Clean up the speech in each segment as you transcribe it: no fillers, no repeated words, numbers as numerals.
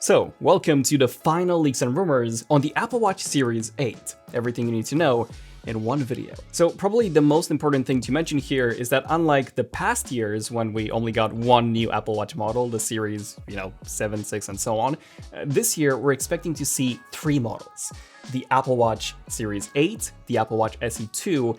So, welcome to the final leaks and rumors on the Apple Watch Series 8. Everything you need to know in one video. So probably the most important thing to mention here is that unlike the past years when we only got one new Apple Watch model, the Series, 7, 6, and so on, this year we're expecting to see 3 models. The Apple Watch Series 8, the Apple Watch SE 2,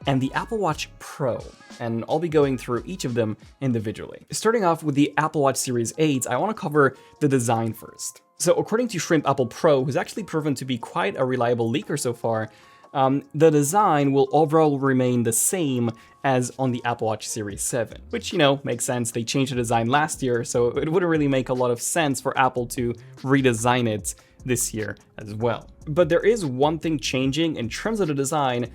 and the Apple Watch Pro, and I'll be going through each of them individually. Starting off with the Apple Watch Series 8, I want to cover the design first. So according to Shrimp Apple Pro, who's actually proven to be quite a reliable leaker so far, the design will overall remain the same as on the Apple Watch Series 7, which, makes sense. They changed the design last year, so it wouldn't really make a lot of sense for Apple to redesign it this year as well. But there is one thing changing in terms of the design,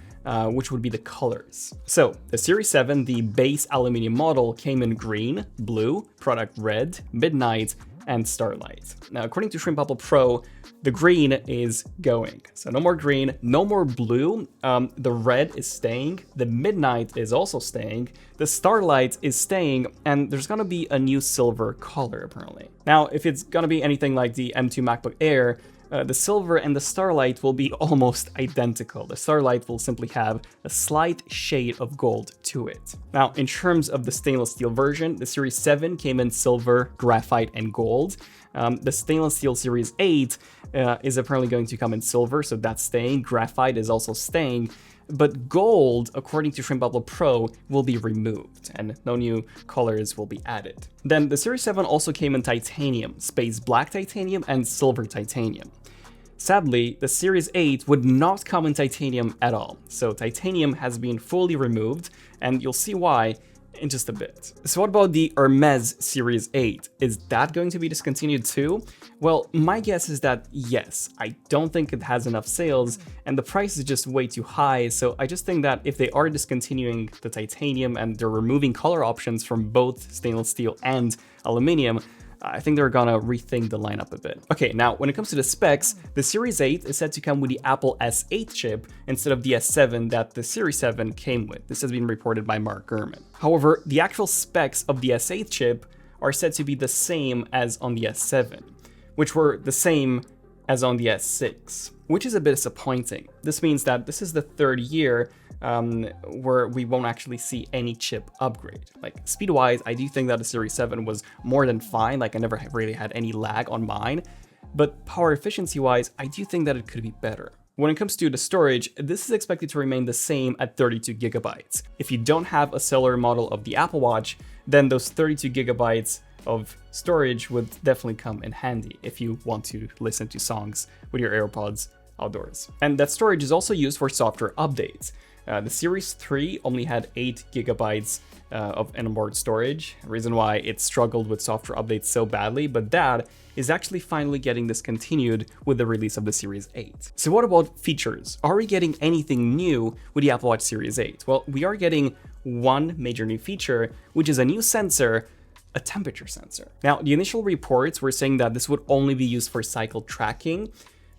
which would be the colors. So the Series 7, the base aluminum model, came in green, blue, product red, midnight, and starlight. Now, according to Shrimp Apple Pro, the green is going. So no more green, no more blue. The red is staying. The midnight is also staying. The starlight is staying, and there's gonna be a new silver color apparently. Now, if it's gonna be anything like the M2 MacBook Air, the silver and the starlight will be almost identical. The starlight will simply have a slight shade of gold to it. Now, in terms of the stainless steel version, the Series 7 came in silver, graphite, and gold. The stainless steel Series 8 is apparently going to come in silver, so that's staying. Graphite is also staying. But gold, according to Shrimp Apple Pro, will be removed, and no new colors will be added. Then the Series 7 also came in titanium, space black titanium, and silver titanium. Sadly, the Series 8 would not come in titanium at all, so titanium has been fully removed, and you'll see why in just a bit. So what about the Hermes Series 8? Is that going to be discontinued too? Well, my guess is that yes. I don't think it has enough sales, and the price is just way too high, so I just think that if they are discontinuing the titanium and they're removing color options from both stainless steel and aluminum, I think they're gonna rethink the lineup a bit. Okay, now when it comes to the specs, the Series 8 is said to come with the Apple S8 chip instead of the S7 that the Series 7 came with. This has been reported by Mark Gurman. However, the actual specs of the S8 chip are said to be the same as on the S7, which were the same as on the S6, which is a bit disappointing. This means that this is the third year where we won't actually see any chip upgrade. Like speed-wise, I do think that the Series 7 was more than fine. Like I never really had any lag on mine, but power efficiency-wise, I do think that it could be better. When it comes to the storage, this is expected to remain the same at 32 gigabytes. If you don't have a cellular model of the Apple Watch, then those 32 gigabytes of storage would definitely come in handy if you want to listen to songs with your AirPods outdoors. And that storage is also used for software updates. The Series 3 only had 8 gigabytes of onboard storage, reason why it struggled with software updates so badly, but that is actually finally getting discontinued with the release of the Series 8. So what about features? Are we getting anything new with the Apple Watch Series 8? Well, we are getting one major new feature, which is a new sensor, a temperature sensor. Now, the initial reports were saying that this would only be used for cycle tracking,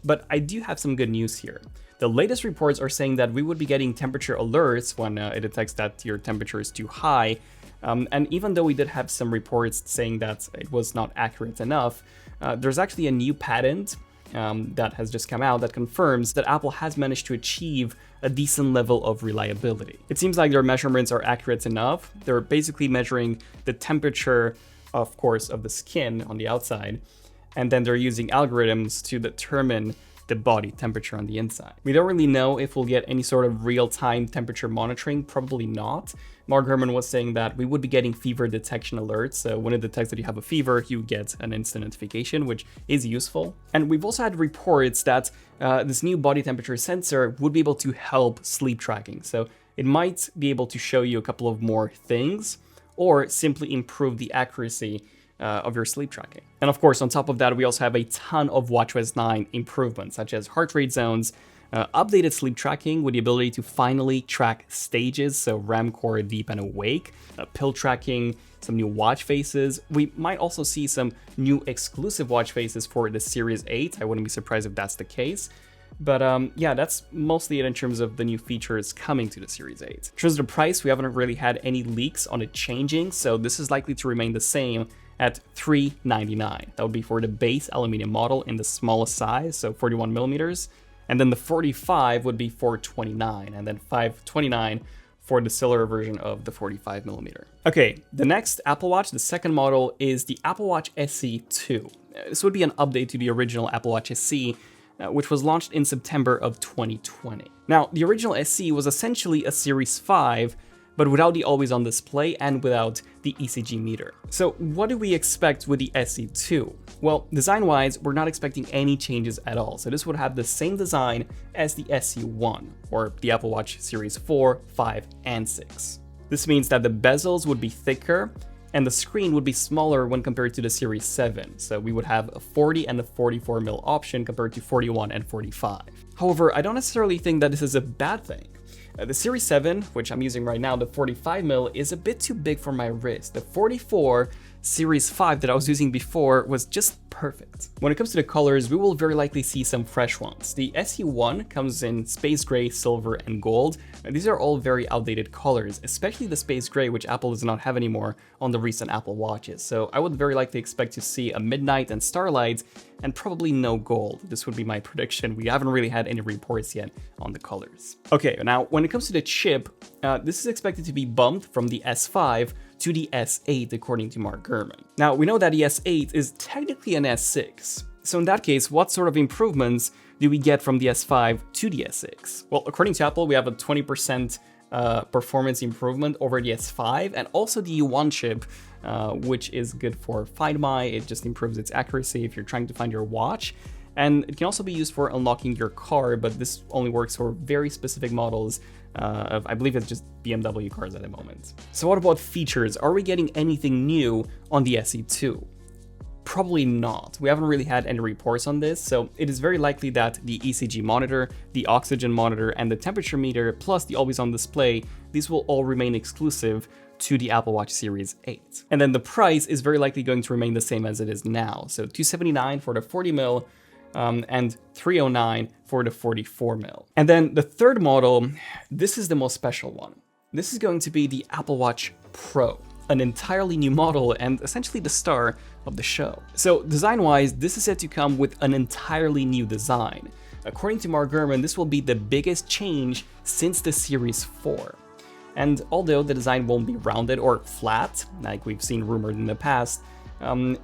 but I do have some good news here. The latest reports are saying that we would be getting temperature alerts when it detects that your temperature is too high. And even though we did have some reports saying that it was not accurate enough, there's actually a new patent that has just come out that confirms that Apple has managed to achieve a decent level of reliability. It seems like their measurements are accurate enough. They're basically measuring the temperature, of course, of the skin on the outside, and then they're using algorithms to determine the body temperature on the inside. We don't really know if we'll get any sort of real-time temperature monitoring, probably not. Mark Gurman was saying that we would be getting fever detection alerts, so when it detects that you have a fever, you get an instant notification, which is useful. And we've also had reports that this new body temperature sensor would be able to help sleep tracking, so it might be able to show you a couple of more things, or simply improve the accuracy of your sleep tracking. And of course, on top of that, we also have a ton of watchOS 9 improvements, such as heart rate zones, updated sleep tracking with the ability to finally track stages, so REM core, deep, and awake, pill tracking, some new watch faces. We might also see some new exclusive watch faces for the Series 8. I wouldn't be surprised if that's the case. But yeah, that's mostly it in terms of the new features coming to the Series 8. In terms of the price, we haven't really had any leaks on it changing, so this is likely to remain the same at $399. That would be for the base aluminum model in the smallest size, so 41 millimeters. And then the 45 would be $429, and then $529 for the silver version of the 45 millimeter. Okay, the next Apple Watch, the second model, is the Apple Watch SE 2. This would be an update to the original Apple Watch SE, which was launched in September of 2020. Now, the original SE was essentially a Series 5, but without the always-on display and without the ECG meter. So what do we expect with the SE2? Well, design-wise, we're not expecting any changes at all. So this would have the same design as the SE1, or the Apple Watch Series 4, 5, and 6. This means that the bezels would be thicker, and the screen would be smaller when compared to the Series 7. So we would have a 40 and a 44mm option compared to 41 and 45. However, I don't necessarily think that this is a bad thing. The Series 7, which I'm using right now, the 45mm, is a bit too big for my wrist. The 44 Series 5 that I was using before was just perfect. When it comes to the colors, we will very likely see some fresh ones. The SE1 comes in space gray, silver, and gold. These are all very outdated colors, especially the space gray, which Apple does not have anymore on the recent Apple Watches. So I would very likely expect to see a midnight and starlight, and probably no gold. This would be my prediction. We haven't really had any reports yet on the colors. Okay, now when it comes to the chip, this is expected to be bumped from the S5 to the S8, according to Mark Gurman. Now, we know that the S8 is technically an S6. So in that case, what sort of improvements do we get from the S5 to the S6? Well, according to Apple, we have a 20% performance improvement over the S5, and also the U1 chip, which is good for Find My. It just improves its accuracy if you're trying to find your watch. And it can also be used for unlocking your car, but this only works for very specific models of, I believe it's just BMW cars at the moment. So what about features? Are we getting anything new on the SE2? Probably not. We haven't really had any reports on this, so it is very likely that the ECG monitor, the oxygen monitor, and the temperature meter, plus the always-on display, these will all remain exclusive to the Apple Watch Series 8. And then the price is very likely going to remain the same as it is now, so $279 for the 40mm, and $309 for the 44mm. And then the third model, this is the most special one. This is going to be the Apple Watch Pro, an entirely new model and essentially the star of the show. So design-wise, this is set to come with an entirely new design. According to Mark Gurman, this will be the biggest change since the Series 4. And although the design won't be rounded or flat, like we've seen rumored in the past,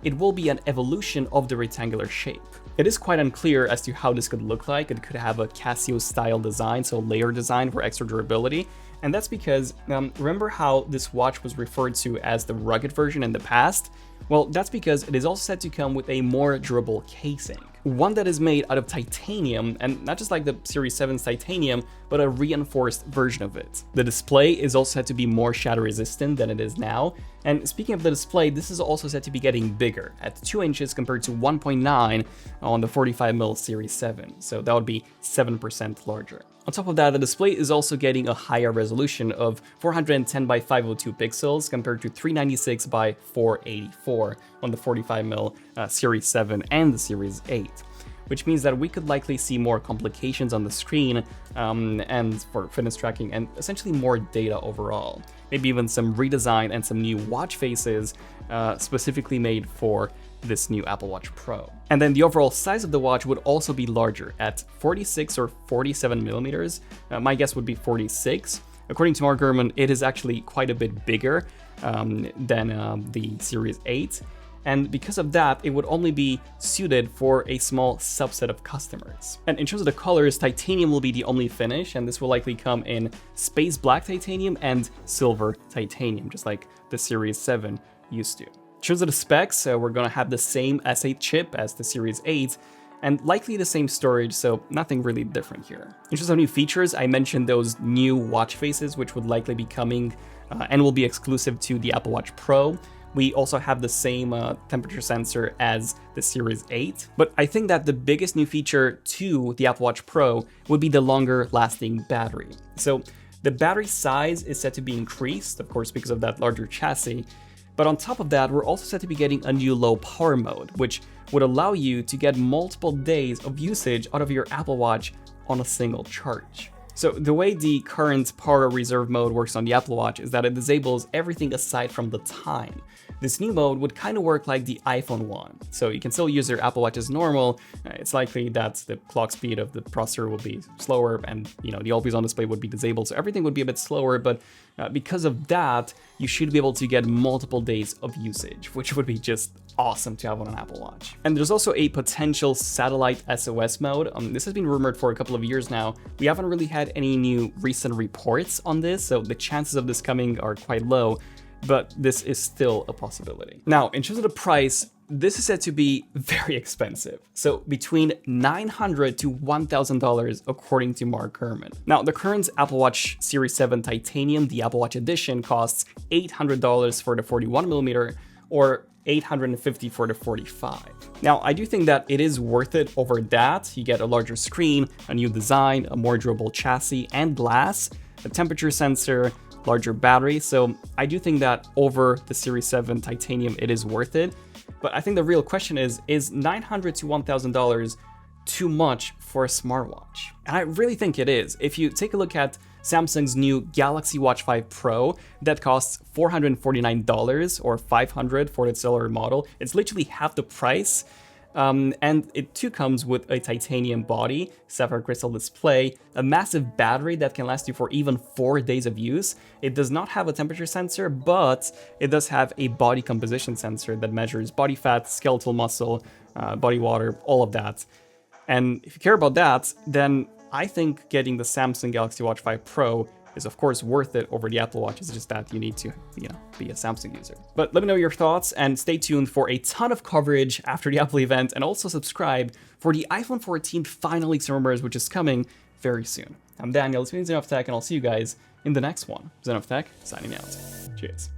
it will be an evolution of the rectangular shape. It is quite unclear as to how this could look like. It could have a Casio-style design, so layer design for extra durability. And that's because, remember how this watch was referred to as the rugged version in the past? Well, that's because it is also set to come with a more durable casing. One that is made out of titanium, and not just like the Series 7's titanium, but a reinforced version of it. The display is also set to be more shatter resistant than it is now. And speaking of the display, this is also set to be getting bigger at 2 inches compared to 1.9 on the 45mm Series 7. So that would be 7% larger. On top of that, the display is also getting a higher resolution of 410 by 502 pixels compared to 396 by 484 on the 45mm Series 7 and the Series 8, which means that we could likely see more complications on the screen and for fitness tracking and essentially more data overall. Maybe even some redesign and some new watch faces specifically made for this new Apple Watch Pro. And then the overall size of the watch would also be larger at 46 or 47 millimeters. My guess would be 46. According to Mark Gurman, it is actually quite a bit bigger than the Series 8. And because of that, it would only be suited for a small subset of customers. And in terms of the colors, titanium will be the only finish, and this will likely come in space black titanium and silver titanium, just like the Series 7 used to. In terms of the specs, we're going to have the same S8 chip as the Series 8, and likely the same storage, so nothing really different here. In terms of new features, I mentioned those new watch faces, which would likely be coming and will be exclusive to the Apple Watch Pro. We also have the same temperature sensor as the Series 8, but I think that the biggest new feature to the Apple Watch Pro would be the longer lasting battery. So the battery size is set to be increased, of course, because of that larger chassis. But on top of that, we're also set to be getting a new low power mode, which would allow you to get multiple days of usage out of your Apple Watch on a single charge. So the way the current power reserve mode works on the Apple Watch is that it disables everything aside from the time. this new mode would kind of work like the iPhone 1. So you can still use your Apple Watch as normal. It's likely that the clock speed of the processor will be slower, and the always on display would be disabled, so everything would be a bit slower, but because of that, you should be able to get multiple days of usage, which would be just awesome to have on an Apple Watch. And there's also a potential satellite SOS mode. This has been rumored for a couple of years now. We haven't really had any new recent reports on this, so the chances of this coming are quite low, but this is still a possibility. Now, in terms of the price, this is said to be very expensive. So between $900 to $1,000 according to Mark Gurman. Now, the current Apple Watch Series 7 Titanium, the Apple Watch Edition, costs $800 for the 41mm or $850 for the 45. Now, I do think that it is worth it over that. You get a larger screen, a new design, a more durable chassis and glass, a temperature sensor, larger battery. So I do think that over the Series 7 Titanium, it is worth it. But I think the real question is $900 to $1,000 too much for a smartwatch? And I really think it is. If you take a look at Samsung's new Galaxy Watch 5 Pro, that costs $449 or $500 for its lower model. It's literally half the price. And it too comes with a titanium body, sapphire crystal display, a massive battery that can last you for even 4 days of use. It does not have a temperature sensor, but it does have a body composition sensor that measures body fat, skeletal muscle, body water, all of that. And if you care about that, then I think getting the Samsung Galaxy Watch 5 Pro is of course worth it over the Apple Watch. It's just that you need to, be a Samsung user. But let me know your thoughts and stay tuned for a ton of coverage after the Apple event, and also subscribe for the iPhone 14 final leaks and rumors, which is coming very soon. I'm Daniel, this is ZONEofTECH, and I'll see you guys in the next one. ZONEofTECH, signing out. Cheers.